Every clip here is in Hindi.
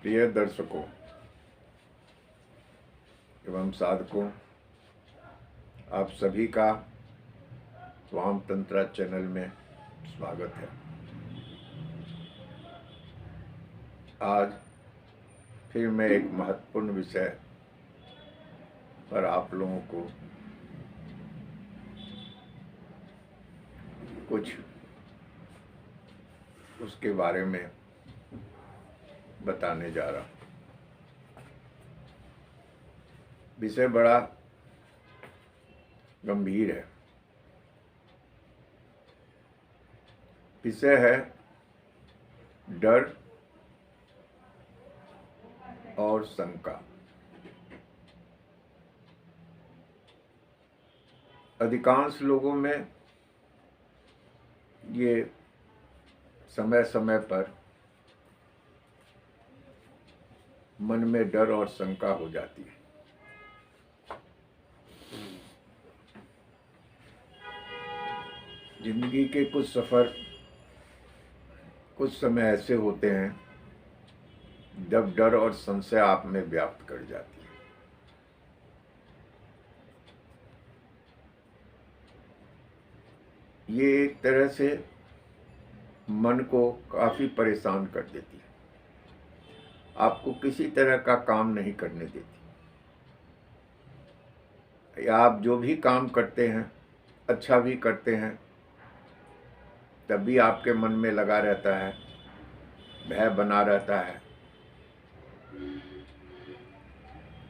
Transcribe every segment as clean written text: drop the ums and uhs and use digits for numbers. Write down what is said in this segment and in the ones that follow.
प्रिय दर्शकों एवं साधकों, आप सभी का स्वाम तंत्रा चैनल में स्वागत है। आज फिर मैं एक महत्वपूर्ण विषय पर आप लोगों को कुछ उसके बारे में बताने जा रहा हूँ। विषय बड़ा गंभीर है। विषय है डर और शंका। अधिकांश लोगों में ये समय समय पर मन में डर और शंका हो जाती है। जिंदगी के कुछ सफ़र कुछ समय ऐसे होते हैं जब डर और संशय आप में व्याप्त कर जाती है। ये एक तरह से मन को काफ़ी परेशान कर देती है, आपको किसी तरह का काम नहीं करने देती। या आप जो भी काम करते हैं, अच्छा भी करते हैं, तब भी आपके मन में लगा रहता है, भय बना रहता है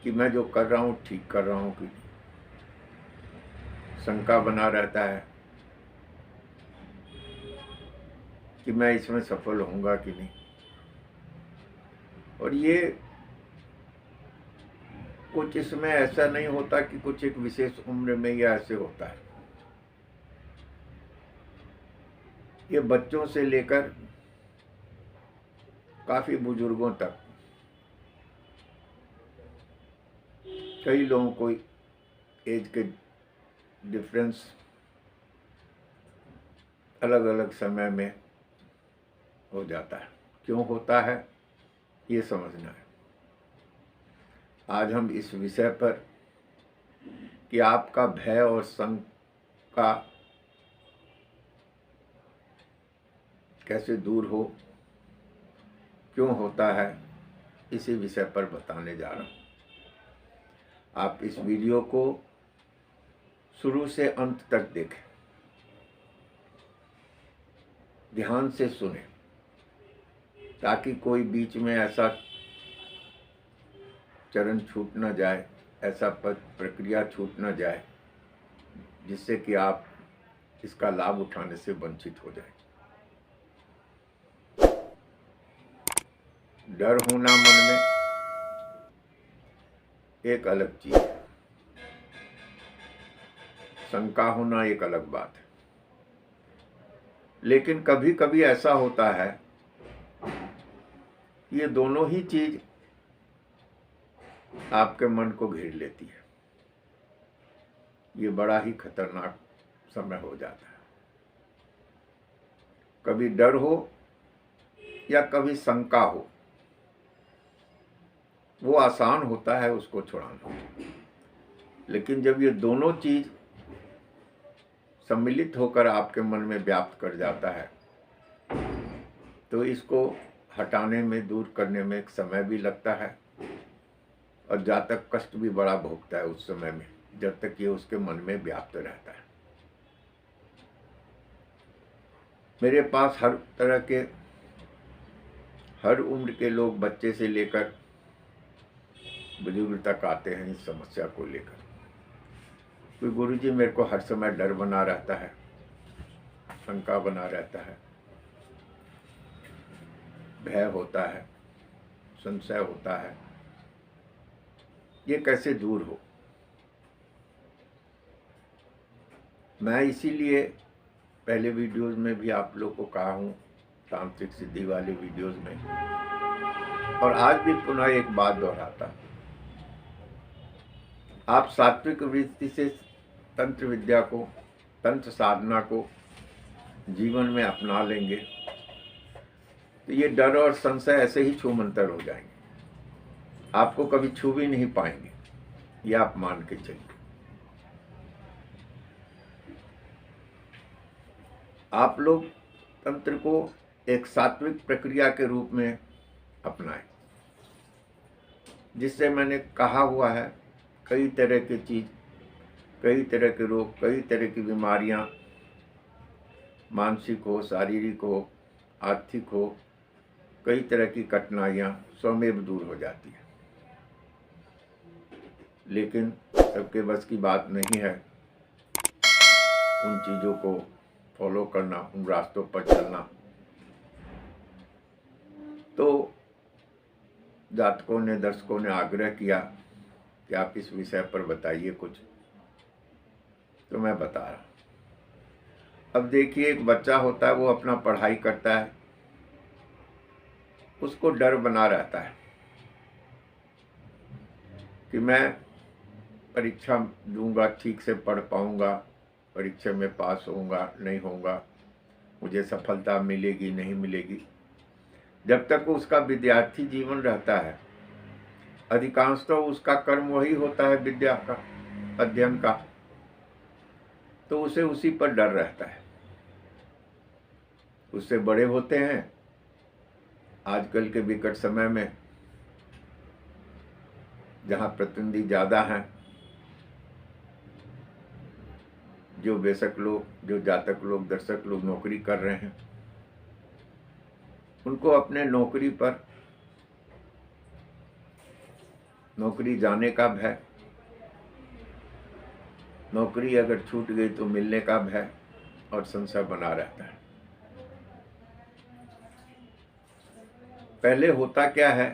कि मैं जो कर रहा हूँ ठीक कर रहा हूँ कि नहीं। शंका बना रहता है कि मैं इसमें सफल होऊंगा कि नहीं। और ये कुछ इसमें ऐसा नहीं होता कि कुछ एक विशेष उम्र में यह ऐसे होता है। ये बच्चों से लेकर काफ़ी बुजुर्गों तक कई लोगों को एज के डिफरेंस अलग अलग समय में हो जाता है। क्यों होता है ये समझना है। आज हम इस विषय पर कि आपका भय और शंका कैसे दूर हो, क्यों होता है, इसी विषय पर बताने जा रहा हूँ। आप इस वीडियो को शुरू से अंत तक देखें, ध्यान से सुनें, ताकि कोई बीच में ऐसा चरण छूट न जाए, ऐसा प्रक्रिया छूट न जाए जिससे कि आप इसका लाभ उठाने से वंचित हो जाए। डर होना मन में एक अलग चीज है, शंका होना एक अलग बात है। लेकिन कभी कभी ऐसा होता है, ये दोनों ही चीज आपके मन को घेर लेती है। ये बड़ा ही खतरनाक समय हो जाता है। कभी डर हो या कभी शंका हो, वो आसान होता है उसको छुड़ाना। लेकिन जब ये दोनों चीज सम्मिलित होकर आपके मन में व्याप्त कर जाता है, तो इसको हटाने में, दूर करने में एक समय भी लगता है और जातक कष्ट भी बड़ा भोगता है उस समय में, जब तक ये उसके मन में व्याप्त रहता है। मेरे पास हर तरह के, हर उम्र के लोग, बच्चे से लेकर बुजुर्ग तक आते हैं इस समस्या को लेकर। कोई गुरुजी मेरे को हर समय डर बना रहता है, शंका बना रहता है, भय होता है, संशय होता है, ये कैसे दूर हो। मैं इसीलिए पहले वीडियोस में भी आप लोग को कहा हूँ, तांत्रिक सिद्धि वाले वीडियोस में, और आज भी पुनः एक बात दोहराता। आप सात्विक वृत्ति से तंत्र विद्या को, तंत्र साधना को जीवन में अपना लेंगे तो ये डर और संशय ऐसे ही छूमंतर हो जाएंगे। आपको कभी छू भी नहीं पाएंगे, ये आप मान के चलिए। आप लोग तंत्र को एक सात्विक प्रक्रिया के रूप में अपनाएं, जिससे मैंने कहा हुआ है कई तरह की चीज, कई तरह के रोग, कई तरह की बीमारियां, मानसिक हो, शारीरिक हो, आर्थिक हो, कई तरह की कठिनाइयां स्वमेव दूर हो जाती है। लेकिन सबके बस की बात नहीं है उन चीज़ों को फॉलो करना, उन रास्तों पर चलना। तो जातकों ने, दर्शकों ने आग्रह किया कि आप इस विषय पर बताइए कुछ, तो मैं बता रहा हूँ। अब देखिए, एक बच्चा होता है, वो अपना पढ़ाई करता है, उसको डर बना रहता है कि मैं परीक्षा दूंगा, ठीक से पढ़ पाऊंगा, परीक्षा में पास होऊंगा नहीं होऊंगा, मुझे सफलता मिलेगी नहीं मिलेगी। जब तक उसका विद्यार्थी जीवन रहता है, अधिकांशतः तो उसका कर्म वही होता है विद्या का, अध्ययन का, तो उसे उसी पर डर रहता है। उससे बड़े होते हैं, आजकल के विकट समय में जहाँ प्रतिनिधि ज़्यादा हैं, जो बेशक लोग, जो जातक लोग, दर्शक लोग नौकरी कर रहे हैं, उनको अपने नौकरी पर, नौकरी जाने का भय, नौकरी अगर छूट गई तो मिलने का भय और संशय बना रहता है। पहले होता क्या है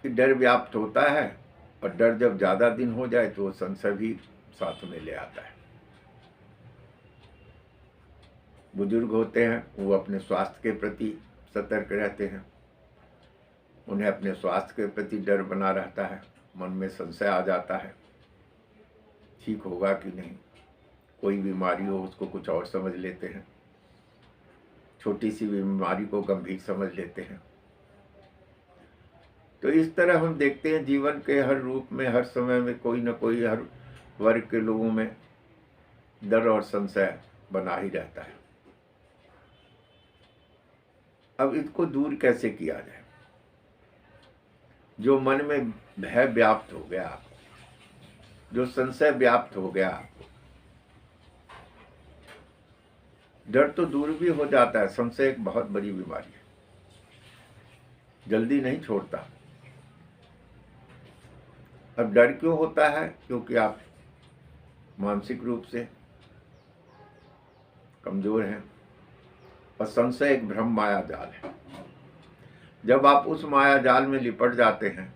कि डर व्याप्त होता है, और डर जब ज्यादा दिन हो जाए तो संशय भी साथ में ले आता है। बुजुर्ग होते हैं, वो अपने स्वास्थ्य के प्रति सतर्क रहते हैं, उन्हें अपने स्वास्थ्य के प्रति डर बना रहता है, मन में संशय आ जाता है, ठीक होगा कि नहीं। कोई बीमारी हो उसको कुछ और समझ लेते हैं, छोटी सी बीमारी को गंभीर समझ लेते हैं। तो इस तरह हम देखते हैं जीवन के हर रूप में, हर समय में कोई न कोई, हर वर्ग के लोगों में डर और संशय बना ही रहता है। अब इसको दूर कैसे किया जाए? जो मन में भय व्याप्त हो गया आपको, जो संशय व्याप्त हो गया आपको, डर तो दूर भी हो जाता है, संशय एक बहुत बड़ी बीमारी है, जल्दी नहीं छोड़ता। अब डर क्यों होता है? क्योंकि आप मानसिक रूप से कमजोर हैं, और संशय एक भ्रम माया जाल है। जब आप उस माया जाल में लिपट जाते हैं,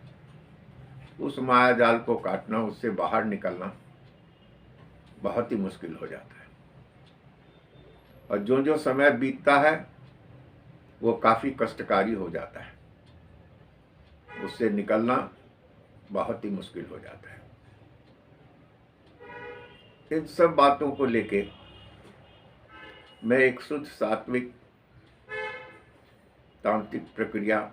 उस माया जाल को काटना, उससे बाहर निकलना बहुत ही मुश्किल हो जाता है। और जो जो समय बीतता है वो काफी कष्टकारी हो जाता है, उससे निकलना बहुत ही मुश्किल हो जाता है। इन सब बातों को लेके मैं एक शुद्ध सात्विक तांत्रिक प्रक्रिया,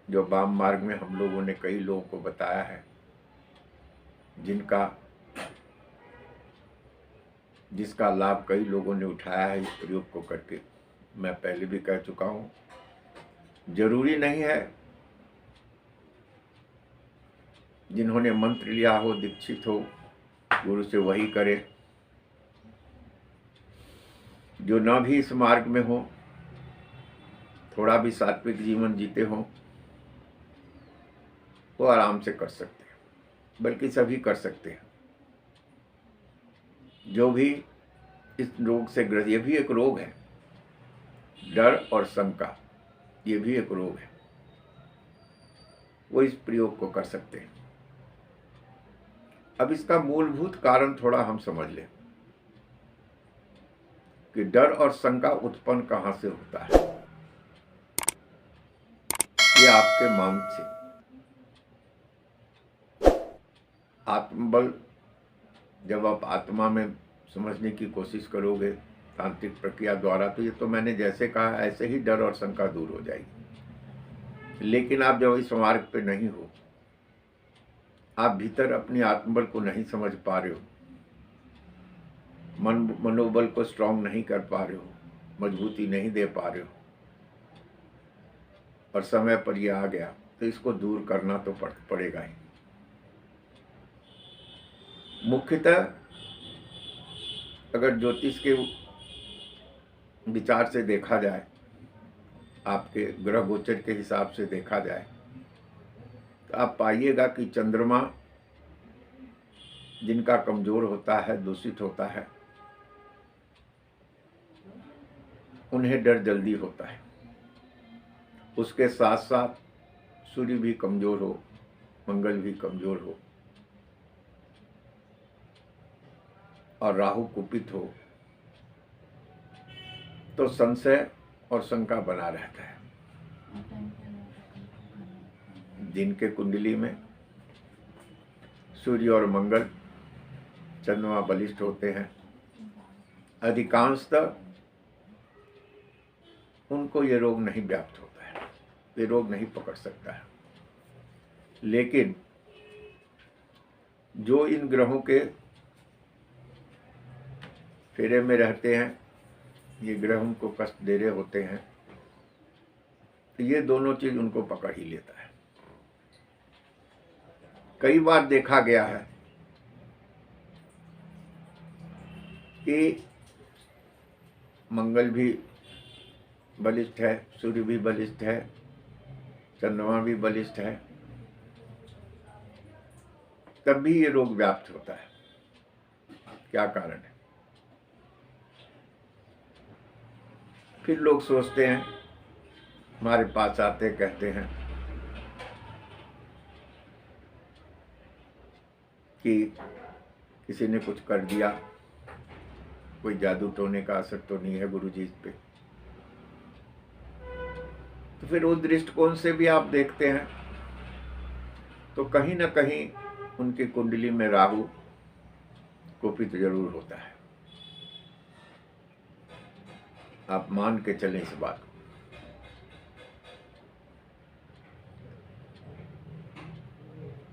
जो वाम मार्ग में हम लोगों ने कई लोगों को बताया है, जिसका लाभ कई लोगों ने उठाया है इस प्रयोग को करके। मैं पहले भी कह चुका हूँ, जरूरी नहीं है जिन्होंने मंत्र लिया हो, दीक्षित हो गुरु से, वही करे। जो न भी इस मार्ग में हो, थोड़ा भी सात्विक जीवन जीते हो, वो आराम से कर सकते हैं, बल्कि सभी कर सकते हैं। जो भी इस रोग से ग्रस्त, ये भी एक रोग है, डर और शंका, ये भी एक रोग है, वो इस प्रयोग को कर सकते हैं। अब इसका मूलभूत कारण थोड़ा हम समझ लें कि डर और शंका उत्पन्न कहां से होता है। ये आपके मन से, आत्मबल, जब आप आत्मा में समझने की कोशिश करोगे तांत्रिक प्रक्रिया द्वारा, तो ये तो मैंने जैसे कहा ऐसे ही डर और शंका दूर हो जाएगी। लेकिन आप जब इस मार्ग पे नहीं हो, आप भीतर अपनी आत्मबल को नहीं समझ पा रहे हो, मनोबल को स्ट्रांग नहीं कर पा रहे हो, मजबूती नहीं दे पा रहे हो, और समय पर ये आ गया, तो इसको दूर करना तो पड़ेगा ही। मुख्यतः अगर ज्योतिष के विचार से देखा जाए, आपके ग्रह गोचर के हिसाब से देखा जाए, तो आप पाइएगा कि चंद्रमा जिनका कमजोर होता है, दूषित होता है, उन्हें डर जल्दी होता है। उसके साथ साथ सूर्य भी कमजोर हो, मंगल भी कमजोर हो और राहु कुपित हो, तो संशय और शंका बना रहता है। जिनके कुंडली में सूर्य और मंगल, चंद्रमा बलिष्ठ होते हैं, अधिकांशतः उनको ये रोग नहीं व्याप्त होता है, ये रोग नहीं पकड़ सकता है। लेकिन जो इन ग्रहों के फेरे में रहते हैं, ये ग्रह उनको कष्ट दे रहे होते हैं, तो ये दोनों चीज उनको पकड़ ही लेता है। कई बार देखा गया है कि मंगल भी बलिष्ठ है, सूर्य भी बलिष्ठ है, चंद्रमा भी बलिष्ठ है, तब भी ये रोग व्याप्त होता है। क्या कारण है? फिर लोग सोचते हैं, हमारे पास आते कहते हैं कि किसी ने कुछ कर दिया, कोई जादू टोने का असर तो नहीं है गुरुजी इस पे। तो फिर उस दृष्टिकोण से भी आप देखते हैं तो कहीं ना कहीं उनकी कुंडली में राहु कुपित जरूर होता है। आप मान के चलें इस बात को।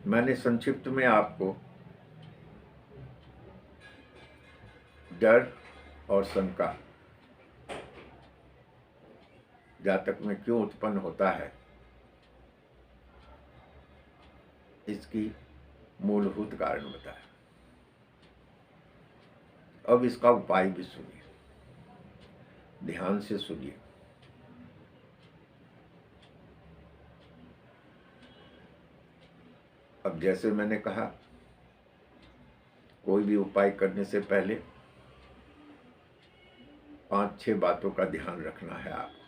मैंने संक्षिप्त में आपको डर और शंका जातक में क्यों उत्पन्न होता है, इसकी मूलभूत कारण बताया। अब इसका उपाय भी सुनिए, ध्यान से सुनिए। अब जैसे मैंने कहा, कोई भी उपाय करने से पहले 5-6 बातों का ध्यान रखना है आपको।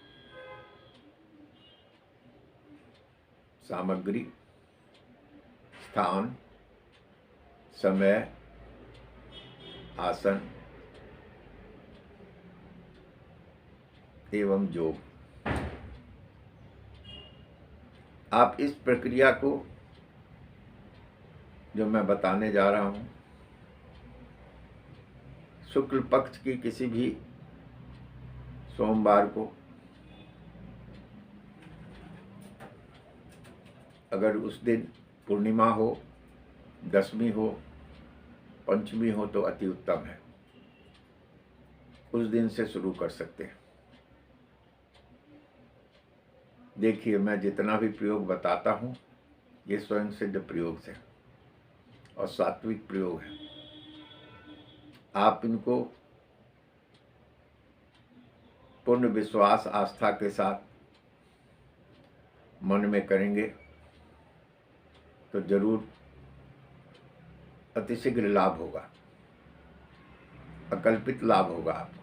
सामग्री, स्थान, समय, आसन एवं योग। आप इस प्रक्रिया को जो मैं बताने जा रहा हूं, शुक्ल पक्ष की किसी भी सोमवार को, अगर उस दिन पूर्णिमा हो, दशमी हो, पंचमी हो तो अति उत्तम है, उस दिन से शुरू कर सकते हैं। देखिए, मैं जितना भी प्रयोग बताता हूं, ये स्वयं सिद्ध प्रयोग से और सात्विक प्रयोग है। आप इनको पूर्ण विश्वास, आस्था के साथ मन में करेंगे तो जरूर अतिशीघ्र लाभ होगा, अकल्पित लाभ होगा आपको।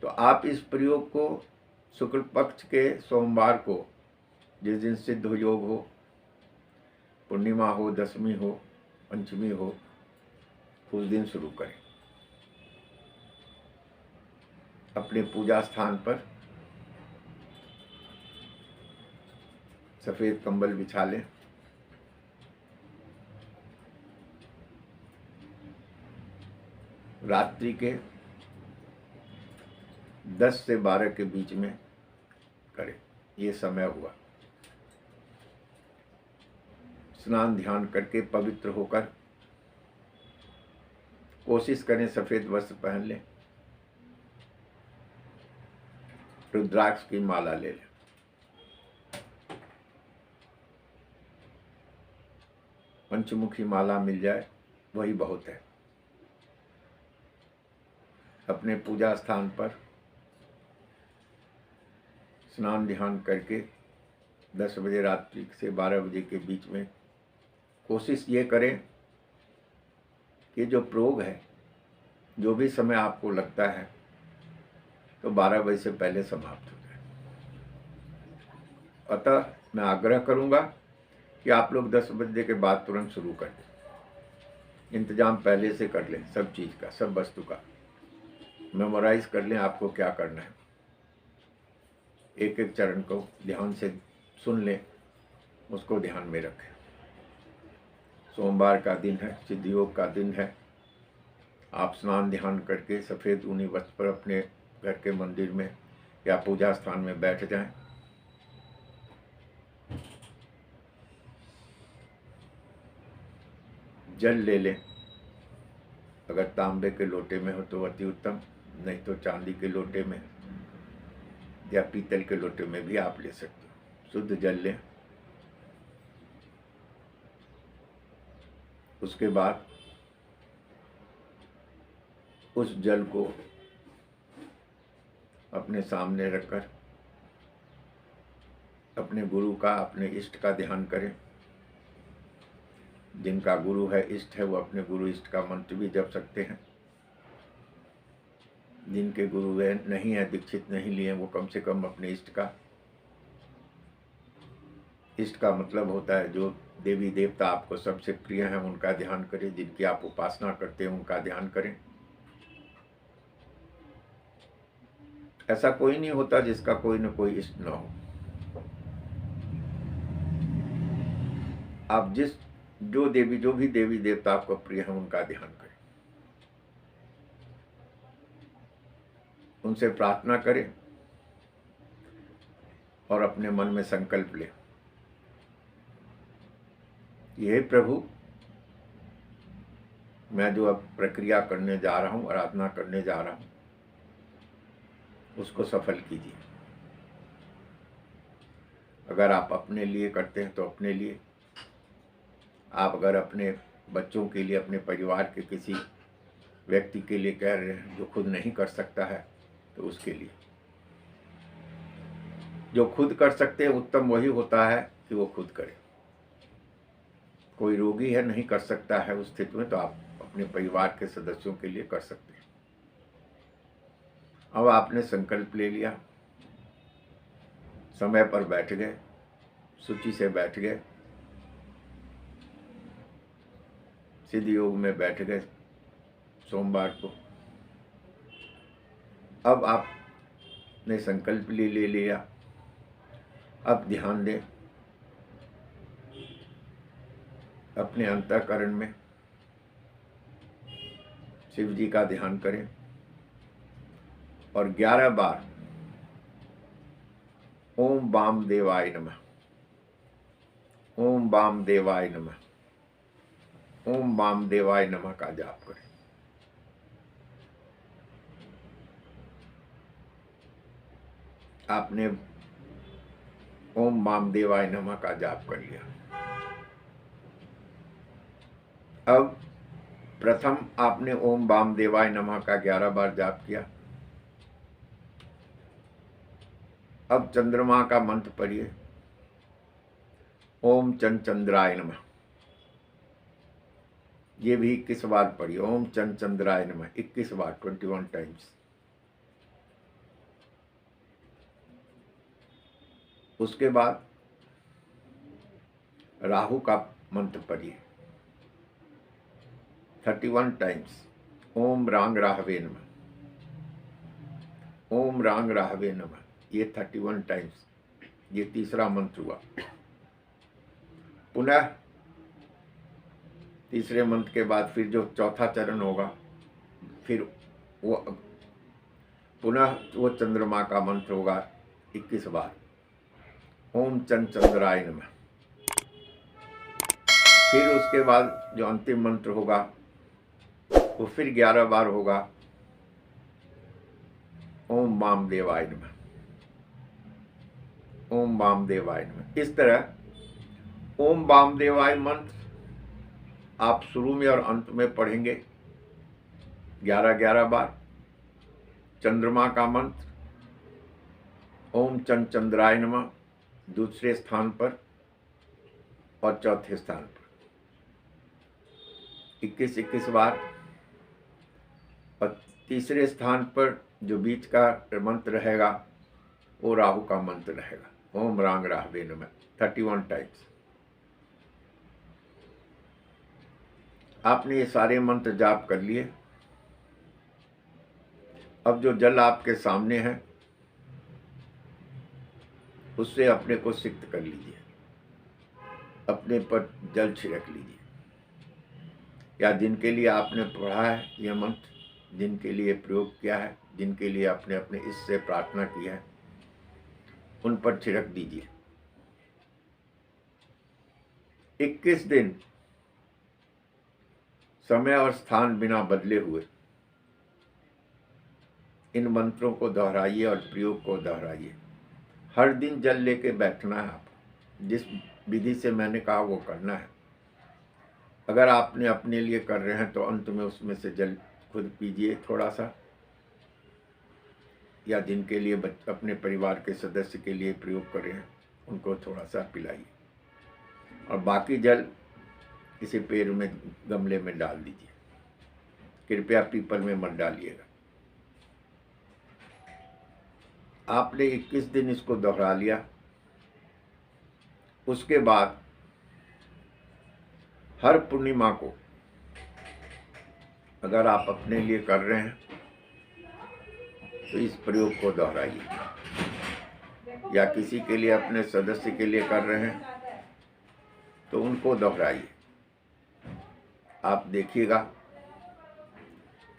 तो आप इस प्रयोग को शुक्ल पक्ष के सोमवार को, जिस दिन सिद्ध योग हो, पूर्णिमा हो, दशमी हो, पंचमी हो, उस दिन शुरू करें। अपने पूजा स्थान पर सफेद कंबल बिछा लें, रात्रि के 10 से 12 के बीच में करें ये समय हुआ। स्नान ध्यान करके पवित्र होकर कोशिश करें सफेद वस्त्र पहन लें, रुद्राक्ष की माला ले लें। पंचमुखी माला मिल जाए वही बहुत है। अपने पूजा स्थान पर स्नान ध्यान करके 10 बजे रात्रि से 12 बजे के बीच में कोशिश ये करें कि जो प्रयोग है, जो भी समय आपको लगता है, तो 12 बजे से पहले समाप्त हो जाए। अतः मैं आग्रह करूंगा कि आप लोग 10 बजे के बाद तुरंत शुरू कर दें। इंतजाम पहले से कर लें, सब चीज़ का, सब वस्तु का मेमोराइज कर लें आपको क्या करना है। एक एक चरण को ध्यान से सुन लें, उसको ध्यान में रखें। सोमवार का दिन है, सिद्धि योग का दिन है। आप स्नान ध्यान करके सफ़ेद ऊनी वस्त्र पर अपने घर के मंदिर में या पूजा स्थान में बैठ जाएं। जल ले लें, अगर तांबे के लोटे में हो तो अति उत्तम, नहीं तो चांदी के लोटे में या पीतल के लोटे में भी आप ले सकते हो। शुद्ध जल लें। उसके बाद उस जल को अपने सामने रखकर अपने गुरु का, अपने इष्ट का ध्यान करें। जिनका गुरु है, इष्ट है, वो अपने गुरु इष्ट का मंत्र भी जप सकते हैं। जिनके गुरु वे नहीं है, दीक्षित नहीं लिए, वो कम से कम अपने इष्ट का, इष्ट का मतलब होता है जो देवी देवता आपको सबसे प्रिय हैं उनका ध्यान करें। जिनकी आप उपासना करते हैं उनका ध्यान करें। ऐसा कोई नहीं होता जिसका कोई न कोई इष्ट न हो। आप जो भी देवी देवता आपको प्रिय हैं उनका ध्यान करें, उनसे प्रार्थना करें और अपने मन में संकल्प लें, हे प्रभु, मैं जो अब प्रक्रिया करने जा रहा हूं, आराधना करने जा रहा हूं, उसको सफल कीजिए। अगर आप अपने लिए करते हैं तो अपने लिए, आप अगर अपने बच्चों के लिए, अपने परिवार के किसी व्यक्ति के लिए कह रहे हैं जो खुद नहीं कर सकता है, तो उसके लिए। जो खुद कर सकते हैं उत्तम वही होता है कि वो खुद करे। कोई रोगी है, नहीं कर सकता है, उस स्थिति में तो आप अपने परिवार के सदस्यों के लिए कर सकते हैं। अब आपने संकल्प ले लिया, समय पर बैठ गए, सूची से बैठ गए, सिद्धि योग में बैठ गए सोमवार को। अब आपने संकल्प ले लिया। अब ध्यान दें अपने अंतःकरण में, शिव जी का ध्यान करें और 11 बार ओम वाम देवाय नमः, ओम वाम देवाय नमः, ओम वाम देवाय नमः का जाप करें। आपने ओम वाम देवाय नमः का जाप कर लिया। अब प्रथम आपने ओम वाम देवाय नमः का 11 बार जाप किया। अब चंद्रमा का मंत्र पढ़िए, ओम चंद्राय नमः। ये भी 21 बार पढ़िए, ओम चंद्राय नमः 21 बार, 21 टाइम्स। उसके बाद राहु का मंत्र पढ़िए 31 टाइम्स, ओम रांग राहवे नमः, ओम रांग राहवे नमः, ये 31 टाइम्स। ये तीसरा मंत्र हुआ। पुनः तीसरे मंत्र के बाद फिर जो चौथा चरण होगा, फिर वो पुनः वो चंद्रमा का मंत्र होगा 21 बार। ओम चंद्राय नमः। फिर उसके बाद जो अंतिम मंत्र होगा वो फिर 11 बार होगा, ओम वामदेवाय नमः, ओम वामदेवाय नमः। इस तरह ओम वामदेवाय मंत्र आप शुरू में और अंत में पढ़ेंगे 11-11 बार। चंद्रमा का मंत्र ओम चंद्राय नमः दूसरे स्थान पर और चौथे स्थान पर 21-21 बार, और तीसरे स्थान पर जो बीच का मंत्र रहेगा वो राहु का मंत्र रहेगा, ओम रांग राहवे नमः 31 टाइम्स। आपने ये सारे मंत्र जाप कर लिए। अब जो जल आपके सामने है उससे अपने को सिक्त कर लीजिए, अपने पर जल छिड़क लीजिए, या जिनके लिए आपने पढ़ा है यह मंत्र, जिनके लिए प्रयोग किया है, जिनके लिए आपने अपने इससे प्रार्थना की है, उन पर छिड़क दीजिए। 21 दिन समय और स्थान बिना बदले हुए इन मंत्रों को दोहराइए और प्रयोग को दोहराइए। हर दिन जल लेके बैठना है आपको, जिस विधि से मैंने कहा वो करना है। अगर आपने अपने लिए कर रहे हैं तो अंत में उसमें से जल खुद पीजिए थोड़ा सा, या जिनके लिए अपने परिवार के सदस्य के लिए प्रयोग कर रहे हैं उनको थोड़ा सा पिलाइए, और बाकी जल किसी पेड़ में गमले में डाल दीजिए। कृपया पीपल में मत डालिएगा। आपने 21 दिन इसको दोहरा लिया। उसके बाद हर पूर्णिमा को अगर आप अपने लिए कर रहे हैं तो इस प्रयोग को दोहराइए, या किसी के लिए अपने सदस्य के लिए कर रहे हैं तो उनको दोहराइए। आप देखिएगा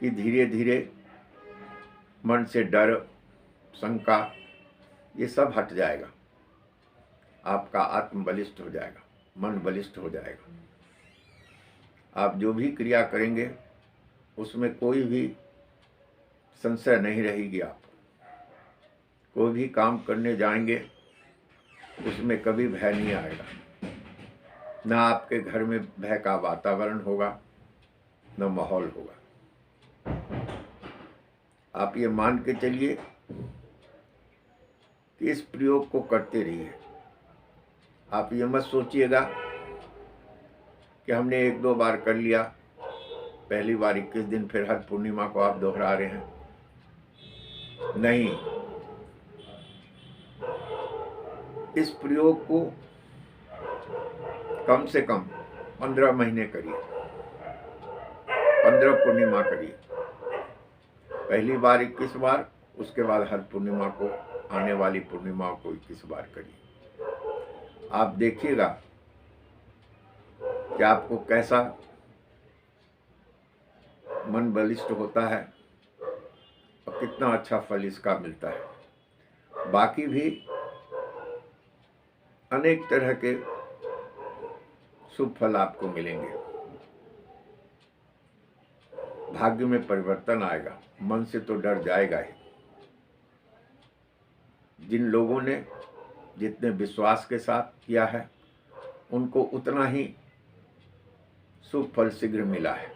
कि धीरे धीरे मन से डर, शंका ये सब हट जाएगा, आपका आत्म बलिष्ठ हो जाएगा, मन बलिष्ठ हो जाएगा। आप जो भी क्रिया करेंगे उसमें कोई भी संशय नहीं रहेगी। आप कोई भी काम करने जाएंगे उसमें कभी भय नहीं आएगा, ना आपके घर में भय का वातावरण होगा, न माहौल होगा। आप ये मान के चलिए कि इस प्रयोग को करते रहिए। आप ये मत सोचिएगा कि हमने 1-2 बार कर लिया, पहली बार 21 दिन, फिर हर पूर्णिमा को आप दोहरा रहे हैं। नहीं, इस प्रयोग को कम से कम 15 महीने करिए, 15 पूर्णिमा करिए। पहली बार 21 बार, उसके बाद हर पूर्णिमा को, आने वाली पूर्णिमाओं को 21 बार करिए। आप देखिएगा कि आपको कैसा मन बलिष्ठ होता है और कितना अच्छा फल इसका मिलता है। बाकी भी अनेक तरह के शुभ फल आपको मिलेंगे। भाग्य में परिवर्तन आएगा, मन से तो डर जाएगा ही। जिन लोगों ने जितने विश्वास के साथ किया है उनको उतना ही शुभ फल शीघ्र मिला है,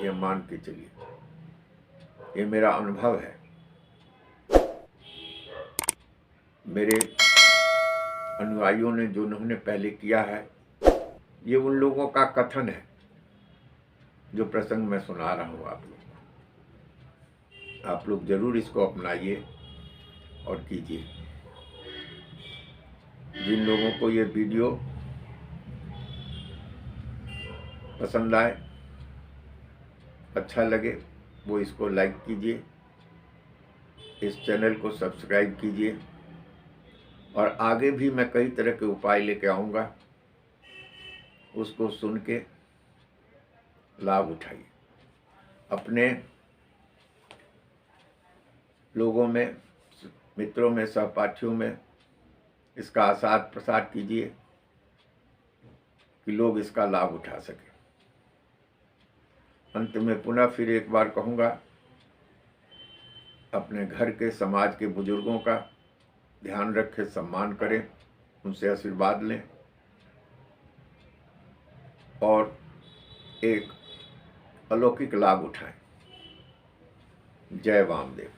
ये मान के चलिए। ये मेरा अनुभव है। मेरे अनुयायियों ने जो उन्होंने पहले किया है, ये उन लोगों का कथन है जो प्रसंग मैं सुना रहा हूँ आप लोग को। आप लोग जरूर इसको अपनाइए और कीजिए। जिन लोगों को ये वीडियो पसंद आए, अच्छा लगे, वो इसको लाइक कीजिए, इस चैनल को सब्सक्राइब कीजिए, और आगे भी मैं कई तरह के उपाय लेके आऊँगा, उसको सुन के लाभ उठाइए। अपने लोगों में, मित्रों में, सहपाठियों में इसका आसार प्रसार कीजिए कि लोग इसका लाभ उठा सकें। अंत में पुनः फिर एक बार कहूँगा, अपने घर के समाज के बुजुर्गों का ध्यान रखें, सम्मान करें, उनसे आशीर्वाद लें और एक अलौकिक लाभ उठाएं। जय वामदेव।